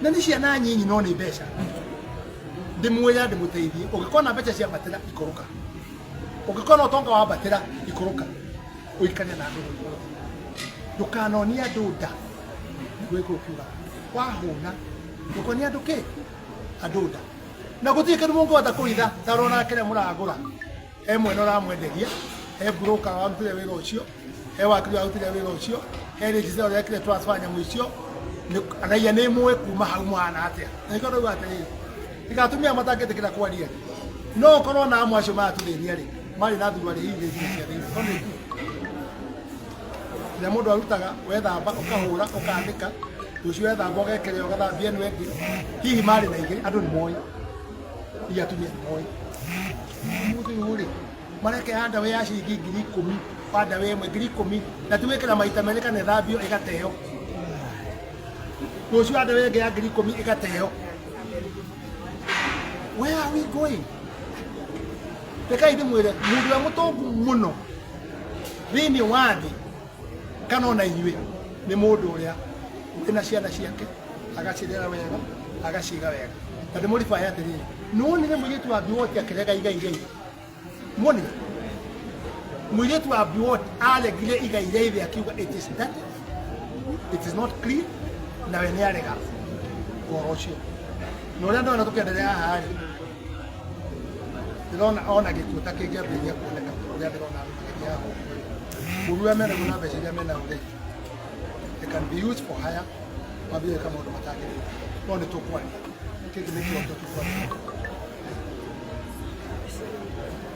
na ni ciana nyinyi no ni mbeca ndimwira ndimuteithie ugikona mbeca cia batira ikuruka ugikona utonga wa batira ikuruka uikane na andu ndukanonia andu nda gwiko kiuga wahuna ndukonia andu ki andu nda na gutie kindu mungu atakuritha tarona kire muragura mwene uramwenderia broker wa mtire wira ucio wakiri wa mtire wira ucio register ya kire transfer nyamu icio anaia ni mwe kuma hau mwana atia niko ndo atiri igatumia matakete kira kwaria no korwo na amwe acio matuthinia ri mari na thurwa ri hithi cia thini oni na mundu arutaga wethamba ukahura ukandika ucio wethamba ugekere ugathambia ni wendi hihi mari na igiri andu ni moi iatumia moi muthi uri mareke anda we aci ngiri 10 panda we ngiri 10 na tuwekera maita mereka ne thambio igateo ucio anda we ngiri 10 igateo. Where are we going? Peka idi mwere mundu wa mutongu muno thini wathi kana ona inyue ni mundu uria ina ciana ciake agacirera wega agaciga wega tadi muri fa ya tiri noni ne mwitu wa biwoti akirega igai moni mwitu wa biwoti ale gile igai akiuga it is that it is not clean na wene arega orocio no ndo anatokendelea hali ona gikuta kingia binya kuoneka kuria ndirona ya uruwa mena kuna besha mena ule it can be used for hire mabile kama ndo matake ndio tukwa kiki ni kitu tukwa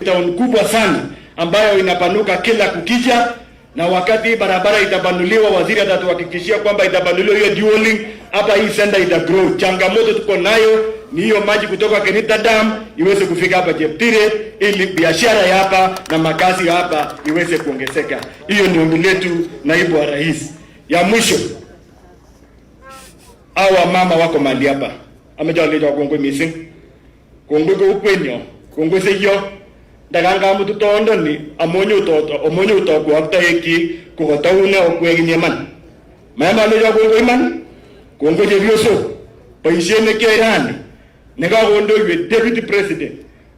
town kubwa sana ambayo inapanuka kila kukicha, na wakati barabara itapanuliwa waziri atatuhakikishia kwamba itapanuliwa hiyo dualing hapa hii senda ita grow. Changamoto tuko nayo ni hiyo maji kutoka Kenita Dam iweze kufika hapa Jeptire ili biashara ya hapa na makazi ya hapa iweze kuongezeka. Hiyo ni ombi letu naibu wa rais. Ya mwisho, hawa mama wako mali hapa. Amejaleja kongwe missing. Kongwe ko ukwenyo, kongwe seyo. Daganga mutu tondo ni amonyo utoto kwa aktaeki ko taune okwegi nyeman. Mama leja kongwe man. Kongwe jevioso. Paishene kerani. Nika gondo ywe deputy president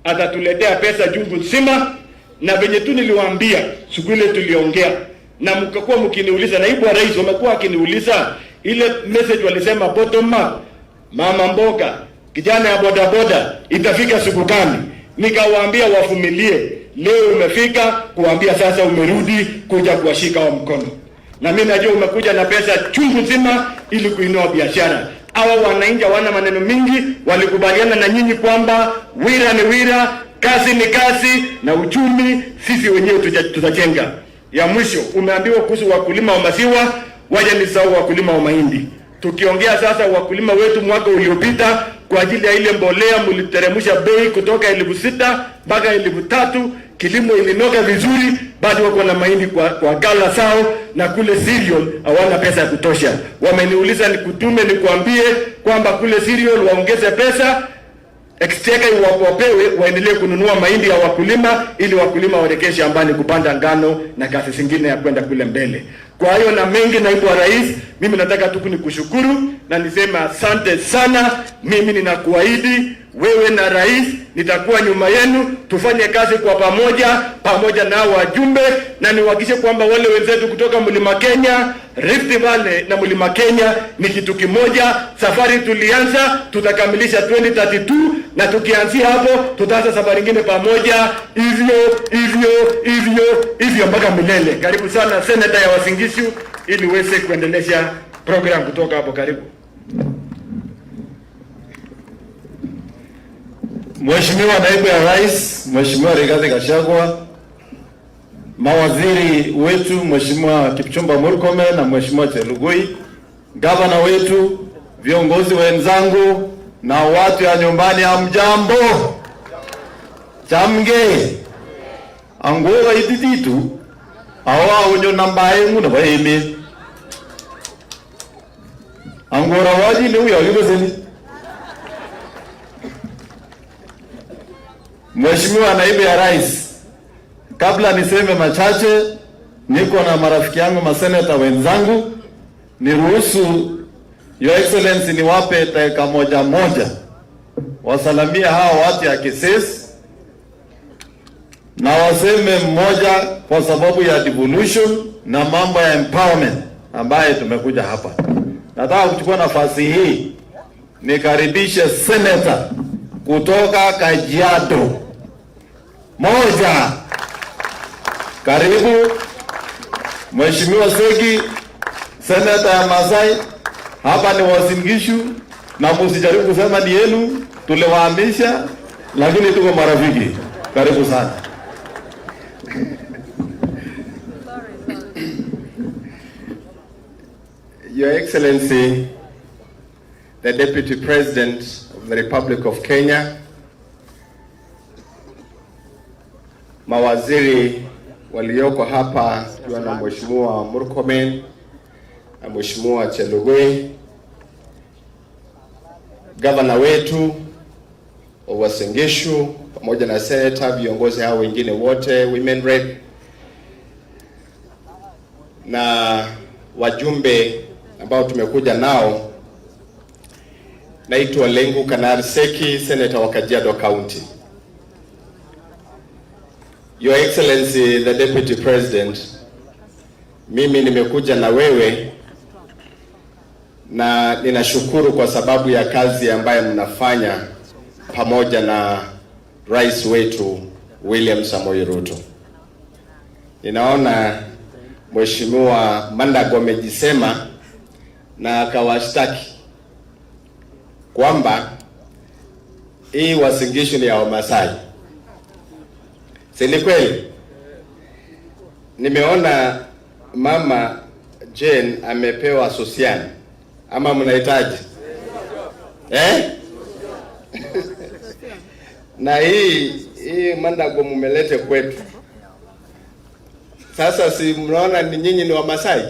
atatuletea pesa jungu nzima, na venye tu niliwaambia siku ile tuliongea na mkakuwa mkiniuliza, naibu wa rais wamekuwa akiniuliza ile message walisema bottom up, mama mboga kijana ya boda boda itafika siku gani? Nikawaambia wavumilie, leo umefika kuambia sasa umerudi kuja kuwashika wa mkono, na mimi najua umekuja na pesa chungu nzima ili kuinua biashara. Hawa wananchi wana maneno mingi, walikubaliana na nyinyi kwamba wira ni wira, kazi ni kazi, na uchumi sisi wenyewe tutajenga. Ya mwisho, umeambiwa kuhusu wakulima wa maziwa, waje nisahau wakulima wa mahindi. Tukiongea sasa wakulima wetu mwaka uliopita kwa ajili ya ile mbolea mliteremsha bei kutoka 6,000 mpaka 3,000, kilimo ilinoga vizuri, bado wako na mahindi kwa gala sao, na kule cereal hawana pesa ya kutosha. Wameniuliza nikutume nikuambie kwamba kule cereal waongeze pesa, exchequer wapewe waendelee kununua mahindi ya wakulima ili wakulima waelekee shambani kupanda ngano na kazi zingine ya kwenda kule mbele. Kwa hiyo na mengi, naibu wa rais, mimi nataka tu nikushukuru na niseme asante sana. Mimi ninakuahidi wewe na rais nitakuwa nyuma yenu, tufanye kazi kwa pamoja na wajumbe, na niwahakikishe kwamba wale wenzetu kutoka Mlima Kenya, Rift Valley na Mlima Kenya ni kitu kimoja. Safari tulianza, tutakamilisha 2032, na tukianzia hapo tutaanza safari nyingine pamoja, hivyo mpaka milele. Karibu sana Senator ya Uasin Gishu ili uweze kuendelesha program kutoka hapo. Karibu. Mheshimiwa Naibu ya Rais, Mheshimiwa Rigathi Gachagua, mawaziri wetu Mheshimiwa Kipchumba Murkomen na Mheshimiwa Chelugui, gavana wetu, viongozi wenzangu na watu ya nyumbani, hamjambo? Chamge angola itititu awa unyo nambaye nguna baeme angora waji leo ya libezeni. Mheshimiwa Naibu ya Rais, kabla niseme machache, niko na marafiki yangu maseneta wenzangu, niruhusu Your Excellency, niwape dakika moja wasalamia hawa watu ya Kisesi na waseme mmoja kwa sababu ya devolution na mambo ya empowerment ambaye tumekuja hapa. Nataka kuchukua nafasi hii nikaribishe senator kutoka Kajiado. Moja. Karibu Mheshimiwa Segi, senator ya Masai. Hapa ni Uasin Gishu na msijaribu kusema ni yenu, tuliwahamisha lakini tuko marafiki. Karibu sana. Your Excellency, the Deputy President of the Republic of Kenya, mawaziri walioko hapa tukiwa na Mheshimiwa Murkomen na Mheshimiwa Chelugui, gavana wetu wa Uasin Gishu pamoja na senator, viongozi hao wengine wote, women rep na wajumbe ambao tumekuja nao. Naitwa Lengu Kanari Seki, senator wa Kajiado County. Your Excellency the Deputy President, mimi nimekuja na wewe na ninashukuru kwa sababu ya kazi ambayo mnafanya pamoja na rais wetu William Samoei Ruto. Ninaona Mheshimiwa Mandago amejisema na akawashtaki kwamba hii Uasin Gishu ni ya Wamasai. Si ni kweli? Nimeona Mama Jane amepewa Sosian. Ama mnahitaji? Na hii Mandago mumelete kwetu. Sasa si mnaona ni nyinyi ni Wamasai?